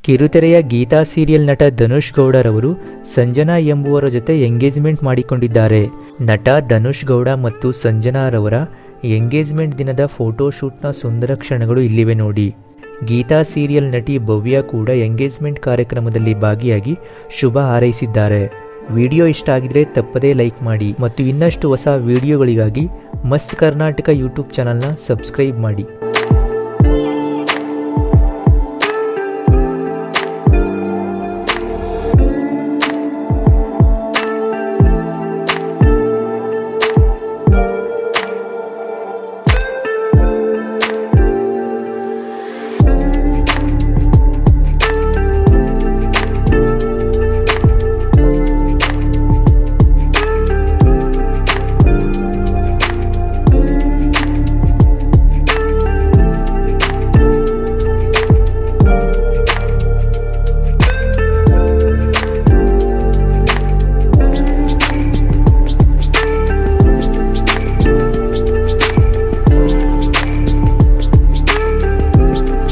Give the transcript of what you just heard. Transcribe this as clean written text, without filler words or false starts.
ಕಿರುತೆರೆಯ Geetha serial ನಟ ಧನುಷ್ ಗೌಡರವರು ಸಂಜನಾ ಎಂಬುವರ ಜೊತೆ ಎಂಗೇಜ್ಮೆಂಟ್ ಮಾಡಿಕೊಂಡಿದ್ದಾರೆ. ನಟ ಧನುಷ್ ಗೌಡ ಮತ್ತು ಸಂಜನಾರವರ ಎಂಗೇಜ್ಮೆಂಟ್ ದಿನದ ಫೋಟೋಶೂಟ್ನ ಸುಂದರ ಕ್ಷಣಗಳು ಇಲ್ಲಿವೆ ನೋಡಿ. ಗೀತಾ ಸೀರಿಯಲ್ ನಟಿ ಭವ್ಯ ಕೂಡ ಎಂಗೇಜ್ಮೆಂಟ್ ಕಾರ್ಯಕ್ರಮದಲ್ಲಿ ಭಾಗಿಯಾಗಿ ಶುಭ ಹಾರೈಸಿದ್ದಾರೆ. ವಿಡಿಯೋ ಇಷ್ಟ ಆಗಿದ್ರೆ ತಪ್ಪದೇ ಲೈಕ್ ಮಾಡಿ ಮತ್ತು ಇನ್ನಷ್ಟು ಹೊಸ ವಿಡಿಯೋಗಳಿಗಾಗಿ ಮಸ್ತ್ ಕರ್ನಾಟಕ ಯೂಟ್ಯೂಬ್ ಚಾನಲ್ನ ಸಬ್ಸ್ಕ್ರೈಬ್ ಮಾಡಿ.